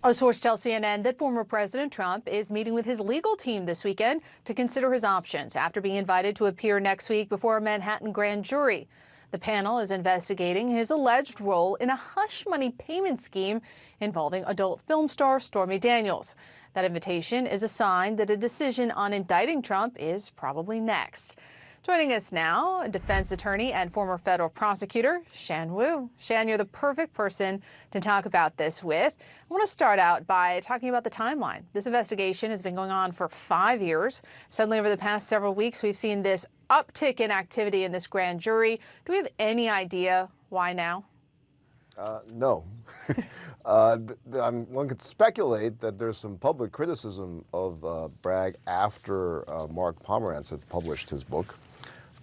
A source tells CNN that former President Trump is meeting with his legal team this weekend to consider his options after being invited to appear next week before a Manhattan grand jury. The panel is investigating his alleged role in a hush money payment scheme involving adult film star Stormy Daniels. That invitation is a sign that a decision on indicting Trump is probably next. Joining us now, a defense attorney and former federal prosecutor, Shan Wu. Shan, you're the perfect person to talk about this with. I want to start out by talking about the timeline. This investigation has been going on for 5 years. Suddenly, over the past several weeks, we've seen this uptick in activity in this grand jury. Do we have any idea why now? No. One could speculate that there's some public criticism of Bragg after Mark Pomerantz had published his book.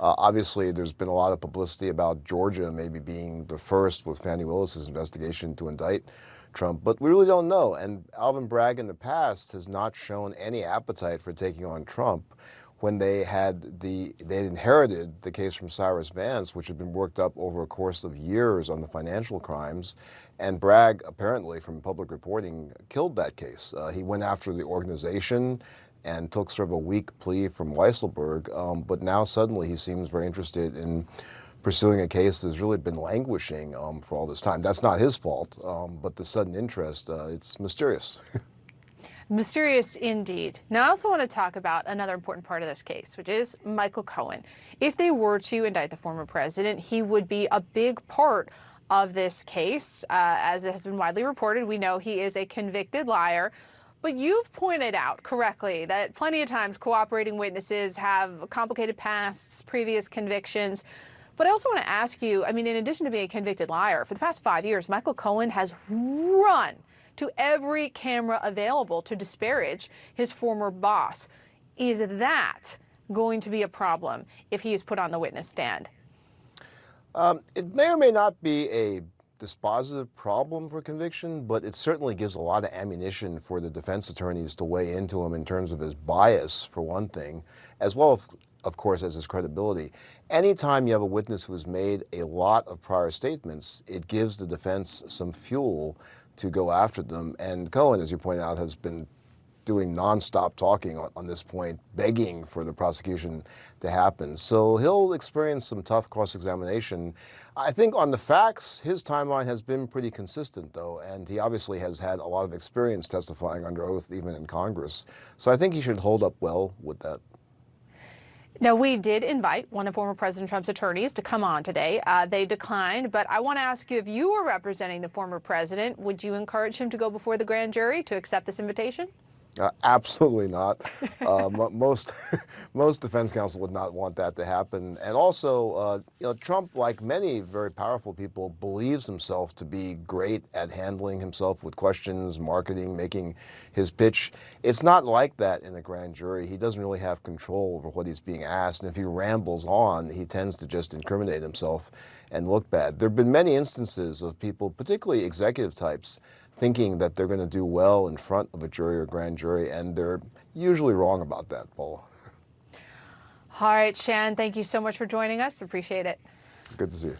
Obviously, there's been a lot of publicity about Georgia maybe being the first with Fani Willis's investigation to indict Trump, but we really don't know. And Alvin Bragg in the past has not shown any appetite for taking on Trump. When they inherited the case from Cyrus Vance, which had been worked up over a course of years on the financial crimes, and Bragg apparently, from public reporting, killed that case. He went after the organization and took sort of a weak plea from Weisselberg, but now suddenly he seems very interested in pursuing a case that's really been languishing for all this time. That's not his fault, but the sudden interest, it's mysterious. Mysterious indeed. Now, I also want to talk about another important part of this case, which is Michael Cohen. If they were to indict the former president, he would be a big part of this case. As it has been widely reported, we know he is a convicted liar. But you've pointed out correctly that plenty of times cooperating witnesses have complicated pasts, previous convictions. But I also want to ask you, I mean, in addition to being a convicted liar, for the past 5 years, Michael Cohen has run to every camera available to disparage his former boss. Is that going to be a problem if he is put on the witness stand? It may or may not be a dispositive problem for conviction, but it certainly gives a lot of ammunition for the defense attorneys to weigh into him in terms of his bias, for one thing, as well, of course, as his credibility. Anytime you have a witness who has made a lot of prior statements, it gives the defense some fuel to go after them. And Cohen, as you point out, has been doing nonstop talking on this point, begging for the prosecution to happen. So he'll experience some tough cross-examination. I think on the facts, his timeline has been pretty consistent, though, and he obviously has had a lot of experience testifying under oath, even in Congress. So I think he should hold up well with that. Now, we did invite one of former President Trump's attorneys to come on today. They declined, but I want to ask you, if you were representing the former president, would you encourage him to go before the grand jury to accept this invitation? Absolutely not. Most defense counsel would not want that to happen. And also, Trump, like many very powerful people, believes himself to be great at handling himself with questions, marketing, making his pitch. It's not like that in the grand jury. He doesn't really have control over what he's being asked. And if he rambles on, he tends to just incriminate himself and look bad. There have been many instances of people, particularly executive types, thinking that they're going to do well in front of a jury or grand jury, and they're usually wrong about that, Paula. All right, Shan, thank you so much for joining us. Appreciate it. Good to see you.